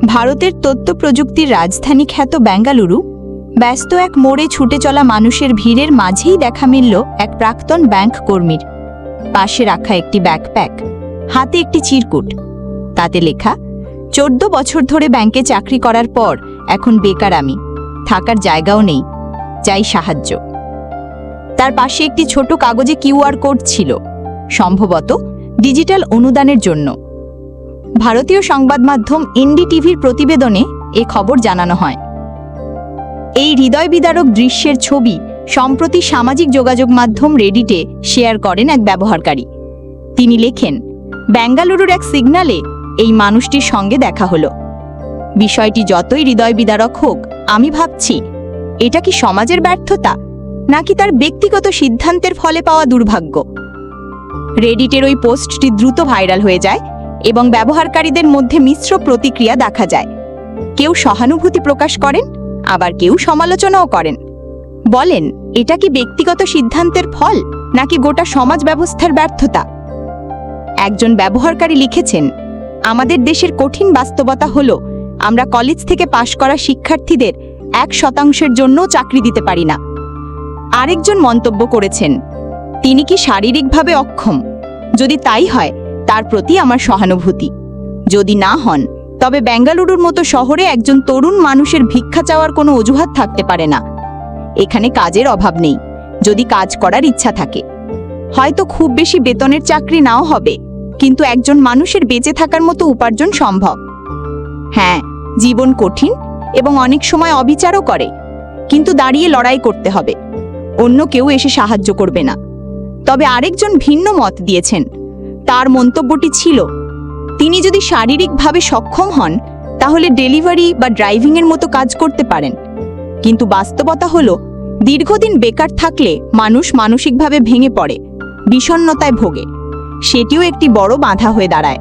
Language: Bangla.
ভারতের তথ্য প্রযুক্তির রাজধানী খ্যাত বেঙ্গালুরু ব্যস্ত এক মোড়ে ছুটে চলা মানুষের ভিড়ের মাঝেই দেখা মিলল এক প্রাক্তন ব্যাংক কর্মীর। পাশে রাখা একটি ব্যাকপ্যাক, হাতে একটি চিরকুট, তাতে লেখা 14 বছর ধরে ব্যাংকে চাকরি করার পর এখন বেকার আমি, থাকার জায়গাও নেই, চাই সাহায্য। তার পাশে একটি ছোট কাগজে কিউআর কোড ছিল, সম্ভবত ডিজিটাল অনুদানের জন্য। ভারতীয় সংবাদ মাধ্যম এনডিটিভির প্রতিবেদনে এ খবর জানানো হয়। এই হৃদয় বিদারক দৃশ্যের ছবি সম্প্রতি সামাজিক যোগাযোগ মাধ্যম রেডিটে শেয়ার করেন এক ব্যবহারকারী। তিনি লেখেন, বেঙ্গালুরুর এক সিগন্যালে এই মানুষটির সঙ্গে দেখা হলো। বিষয়টি যতই হৃদয় বিদারক হোক, আমি ভাবছি এটা কি সমাজের ব্যর্থতা নাকি তার ব্যক্তিগত সিদ্ধান্তের ফলে পাওয়া দুর্ভাগ্য। রেডিটের ওই পোস্টটি দ্রুত ভাইরাল হয়ে যায় এবং ব্যবহারকারীদের মধ্যে মিশ্র প্রতিক্রিয়া দেখা যায়। কেউ সহানুভূতি প্রকাশ করেন, আবার কেউ সমালোচনাও করেন। বলেন, এটা কি ব্যক্তিগত সিদ্ধান্তের ফল নাকি গোটা সমাজ ব্যবস্থার ব্যর্থতা। একজন ব্যবহারকারী লিখেছেন, আমাদের দেশের কঠিন বাস্তবতা হলো আমরা কলেজ থেকে পাশ করা শিক্ষার্থীদের 1% জন্যও চাকরি দিতে পারি না। আরেকজন মন্তব্য করেছেন, তিনি কি শারীরিকভাবে অক্ষম? যদি তাই হয়, তার প্রতি আমার সহানুভূতি। যদি না হন, তবে বেঙ্গালুরুর মতো শহরে একজন তরুণ মানুষের ভিক্ষা চাওয়ার কোনো অজুহাত থাকতে পারে না। এখানে কাজের অভাব নেই, যদি কাজ করার ইচ্ছা থাকে। হয়তো খুব বেশি বেতনের চাকরি নাও হবে, কিন্তু একজন মানুষের বেঁচে থাকার মতো উপার্জন সম্ভব। হ্যাঁ, জীবন কঠিন এবং অনেক সময় অবিচারও করে, কিন্তু দাঁড়িয়ে লড়াই করতে হবে। অন্য কেউ এসে সাহায্য করবে না। তবে আরেকজন ভিন্ন মত দিয়েছেন। তার মন্তব্যটি ছিল, তিনি যদি শারীরিকভাবে সক্ষম হন তাহলে ডেলিভারি বা ড্রাইভিংয়ের মতো কাজ করতে পারেন। কিন্তু বাস্তবতা হলো, দীর্ঘদিন বেকার থাকলে মানুষ মানসিকভাবে ভেঙে পড়ে, বিষণ্ণতায় ভোগে। সেটিও একটি বড় বাধা হয়ে দাঁড়ায়।